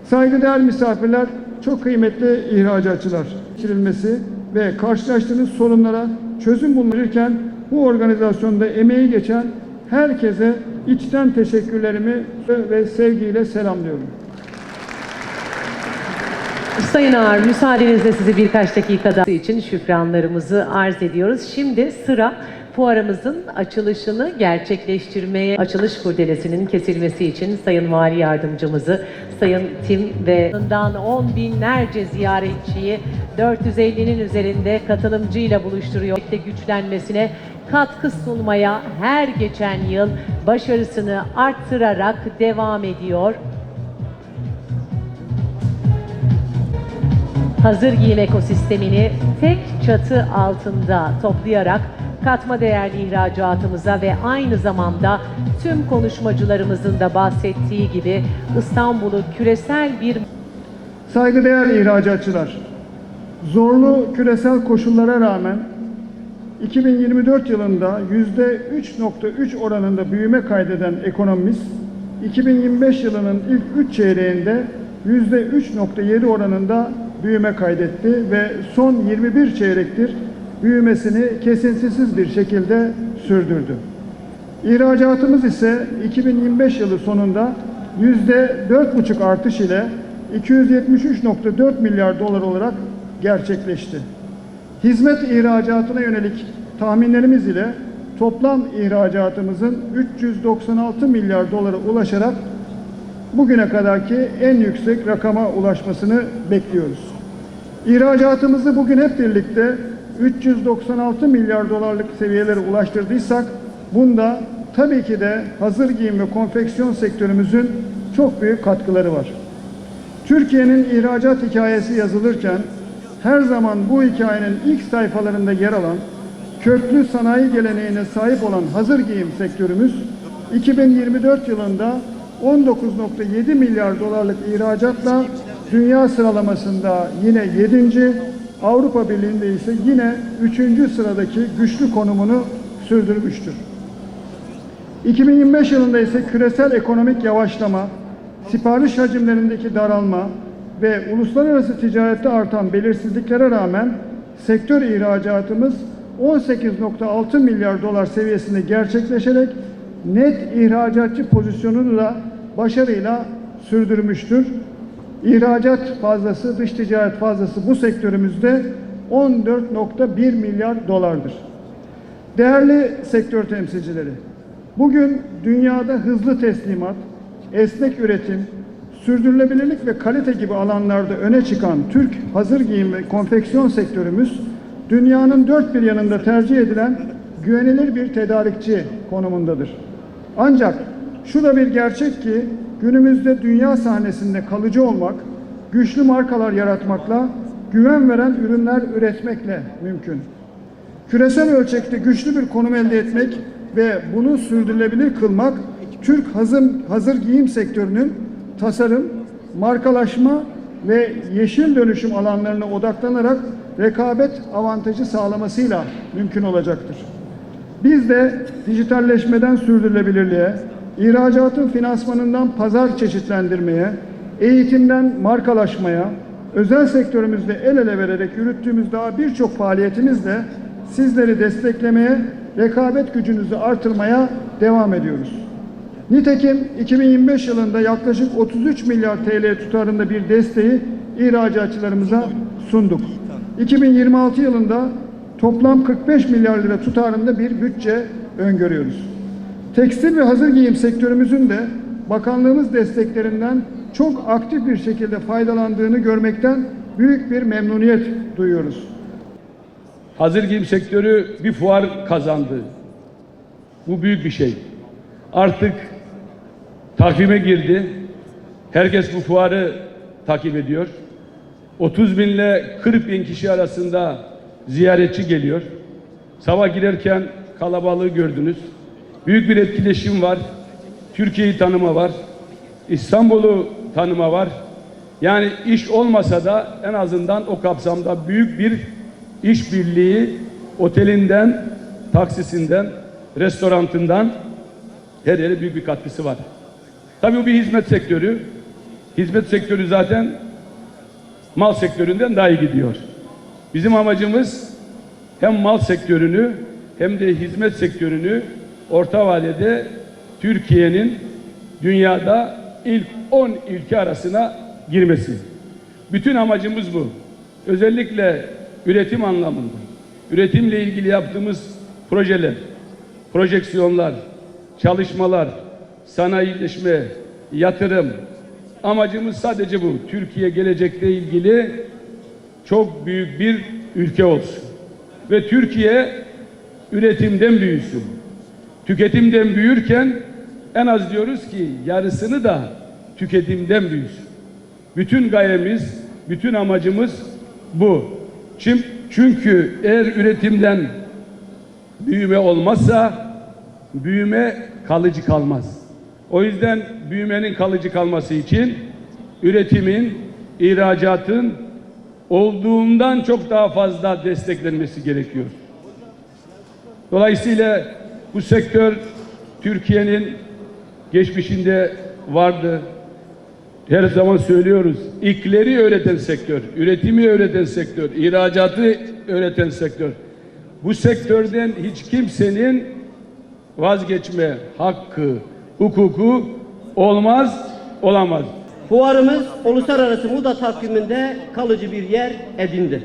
Saygıdeğer misafirler, çok kıymetli ihracatçılar, geçirilmesi ve karşılaştığınız sorunlara çözüm bulunurken bu organizasyonda emeği geçen herkese içten teşekkürlerimi ve sevgiyle selamlıyorum. Sayın Ağar, müsaadenizle sizi birkaç dakikada için şükranlarımızı arz ediyoruz. Şimdi sıra fuarımızın açılışını gerçekleştirmeye, açılış kurdelesinin kesilmesi için Sayın Vali Yardımcımızı, Sayın Tim ve on binlerce ziyaretçiyi 450'nin üzerinde katılımcıyla buluşturuyor. Güçlenmesine katkı sunmaya her geçen yıl başarısını arttırarak devam ediyor. Hazır giyim ekosistemini tek çatı altında toplayarak katma değerli ihracatımıza ve aynı zamanda tüm konuşmacılarımızın da bahsettiği gibi İstanbul'u küresel bir... Saygıdeğer ihracatçılar, zorlu küresel koşullara rağmen 2024 yılında %3.3 oranında büyüme kaydeden ekonomimiz, 2025 yılının ilk 3 çeyreğinde %3.7 oranında büyüme kaydetti ve son 21 çeyrektir büyümesini kesintisiz bir şekilde sürdürdü. İhracatımız ise 2025 yılı sonunda %4,5 artış ile 273,4 milyar dolar olarak gerçekleşti. Hizmet ihracatına yönelik tahminlerimiz ile toplam ihracatımızın 396 milyar dolara ulaşarak bugüne kadarki en yüksek rakama ulaşmasını bekliyoruz. İhracatımızı bugün hep birlikte 396 milyar dolarlık seviyelere ulaştırdıysak, bunda tabii ki de hazır giyim ve konfeksiyon sektörümüzün çok büyük katkıları var. Türkiye'nin ihracat hikayesi yazılırken her zaman bu hikayenin ilk sayfalarında yer alan köklü sanayi geleneğine sahip olan hazır giyim sektörümüz 2024 yılında 19,7 milyar dolarlık ihracatla dünya sıralamasında yine 7. Avrupa Birliği'nde ise yine 3. sıradaki güçlü konumunu sürdürmüştür. 2025 yılında ise küresel ekonomik yavaşlama, sipariş hacimlerindeki daralma ve uluslararası ticarette artan belirsizliklere rağmen sektör ihracatımız 18,6 milyar dolar seviyesinde gerçekleşerek net ihracatçı pozisyonunu da başarıyla sürdürmüştür. İhracat fazlası, dış ticaret fazlası bu sektörümüzde 14,1 milyar dolardır. Değerli sektör temsilcileri, bugün dünyada hızlı teslimat, esnek üretim, sürdürülebilirlik ve kalite gibi alanlarda öne çıkan Türk hazır giyim ve konfeksiyon sektörümüz, dünyanın dört bir yanında tercih edilen güvenilir bir tedarikçi konumundadır. Ancak şu da bir gerçek ki günümüzde dünya sahnesinde kalıcı olmak, güçlü markalar yaratmakla, güven veren ürünler üretmekle mümkün. Küresel ölçekte güçlü bir konum elde etmek ve bunu sürdürülebilir kılmak, Türk hazır giyim sektörünün tasarım, markalaşma ve yeşil dönüşüm alanlarına odaklanarak rekabet avantajı sağlamasıyla mümkün olacaktır. Biz de dijitalleşmeden sürdürülebilirliğe, ihracatın finansmanından pazar çeşitlendirmeye, eğitimden markalaşmaya, özel sektörümüzde el ele vererek yürüttüğümüz daha birçok faaliyetimizle sizleri desteklemeye, rekabet gücünüzü artırmaya devam ediyoruz. Nitekim 2025 yılında yaklaşık 33 milyar TL tutarında bir desteği ihracatçılarımıza sunduk. 2026 yılında toplam 45 milyar lira tutarında bir bütçe öngörüyoruz. Tekstil ve hazır giyim sektörümüzün de bakanlığımız desteklerinden çok aktif bir şekilde faydalandığını görmekten büyük bir memnuniyet duyuyoruz. Hazır giyim sektörü bir fuar kazandı. Bu büyük bir şey. Artık takvime girdi. Herkes bu fuarı takip ediyor. 30 bin ile 40 bin kişi arasında ziyaretçi geliyor. Sabah girerken kalabalığı gördünüz. Büyük bir etkileşim var. Türkiye'yi tanıma var. İstanbul'u tanıma var. Yani iş olmasa da en azından o kapsamda büyük bir işbirliği, otelinden, taksisinden, restorantından her yere büyük bir katkısı var. Tabii bu bir hizmet sektörü. Hizmet sektörü zaten mal sektöründen daha iyi gidiyor. Bizim amacımız hem mal sektörünü hem de hizmet sektörünü orta vadede Türkiye'nin dünyada ilk 10 ülke arasına girmesi. Bütün amacımız bu. Özellikle üretim anlamında. Üretimle ilgili yaptığımız projeler, projeksiyonlar, çalışmalar, sanayileşme, yatırım. Amacımız sadece bu. Türkiye gelecekle ilgili çok büyük bir ülke olsun. Ve Türkiye üretimden büyüsün. Tüketimden büyürken en az diyoruz ki yarısını da tüketimden büyüsün. Bütün gayemiz, bütün amacımız bu. Çünkü eğer üretimden büyüme olmazsa büyüme kalıcı kalmaz. O yüzden büyümenin kalıcı kalması için üretimin, ihracatın olduğundan çok daha fazla desteklenmesi gerekiyor. Dolayısıyla bu sektör Türkiye'nin geçmişinde vardı. Her zaman söylüyoruz. İlkleri öğreten sektör, üretimi öğreten sektör, ihracatı öğreten sektör. Bu sektörden hiç kimsenin vazgeçme hakkı, hukuku olmaz, olamaz. Fuarımız uluslararası moda takviminde kalıcı bir yer edindi.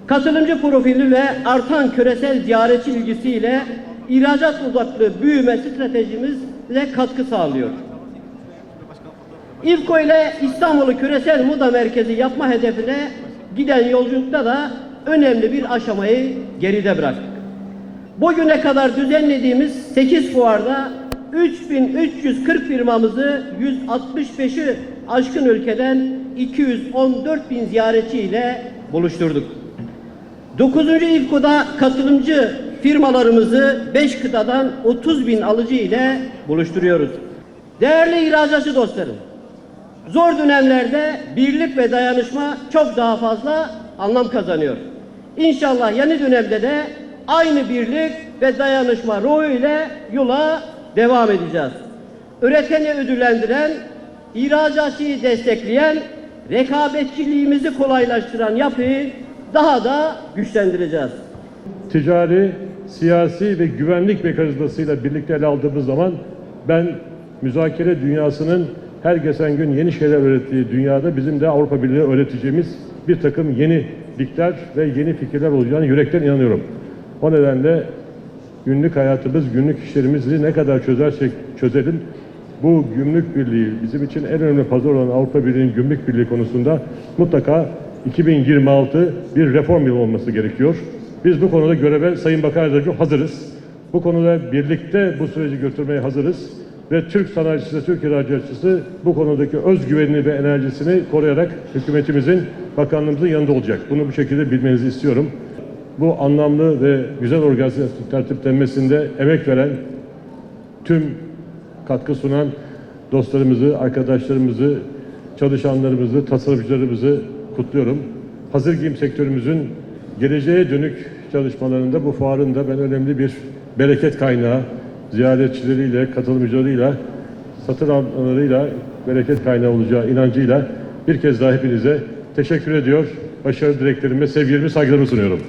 Katılımcı profili ve artan küresel ziyaretçi ilgisiyle ihracat odaklı büyüme stratejimizle katkı sağlıyor. İFKO ile İstanbul'u küresel moda merkezi yapma hedefine giden yolculukta da önemli bir aşamayı geride bıraktık. Bugüne kadar düzenlediğimiz 8 fuarda 3340 firmamızı 165'i aşkın ülkeden 214 bin ziyaretçi ile buluşturduk. 9. İFKO'da katılımcı firmalarımızı 5 kıtadan 30 bin alıcı ile buluşturuyoruz. Değerli ihracatçı dostlarım, zor dönemlerde birlik ve dayanışma çok daha fazla anlam kazanıyor. İnşallah yeni dönemde de aynı birlik ve dayanışma ruhuyla yola devam edeceğiz. Üreteni ödüllendiren, ihracatçıyı destekleyen, rekabetçiliğimizi kolaylaştıran yapıyı daha da güçlendireceğiz. Ticari, siyasi ve güvenlik mekanizmasıyla birlikte ele aldığımız zaman ben müzakere dünyasının her geçen gün yeni şeyler öğrettiği dünyada bizim de Avrupa Birliği öğreteceğimiz bir takım yenilikler ve yeni fikirler olacağını yürekten inanıyorum. O nedenle günlük hayatımız, günlük işlerimizi ne kadar çözersek çözelim, bu gümrük birliği, bizim için en önemli pazar olan Avrupa Birliği'nin gümrük birliği konusunda mutlaka 2026 bir reform yılı olması gerekiyor. Biz bu konuda göreve Sayın Bakan Yardımcı hazırız. Bu konuda birlikte bu süreci götürmeye hazırız. Ve Türk sanayicisi, Türk ihracatçısı bu konudaki özgüvenini ve enerjisini koruyarak hükümetimizin, bakanlığımızın yanında olacak. Bunu bu şekilde bilmenizi istiyorum. Bu anlamlı ve güzel organizasyon tertiplenmesinde emek veren, tüm katkı sunan dostlarımızı, arkadaşlarımızı, çalışanlarımızı, tasarımcılarımızı kutluyorum. Hazır giyim sektörümüzün geleceğe dönük çalışmalarında bu fuarın da ben önemli bir bereket kaynağı, ziyaretçileriyle, katılımcılarıyla, satın almalarıyla bereket kaynağı olacağı inancıyla bir kez daha hepinize teşekkür ediyor. Başarı dileklerimi, sevgilerimi, saygılarımı sunuyorum.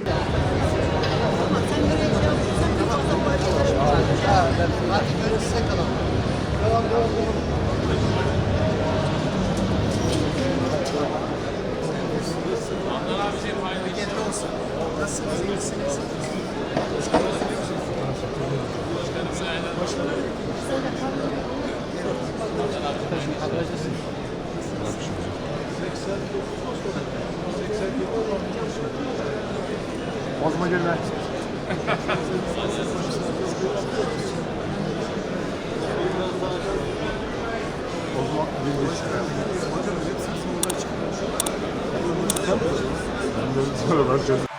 Bozma göller. Bozma bir çıkıyor. Hocam hepsi sonunda çıkıyor. Ben de sonra ben çözdüm.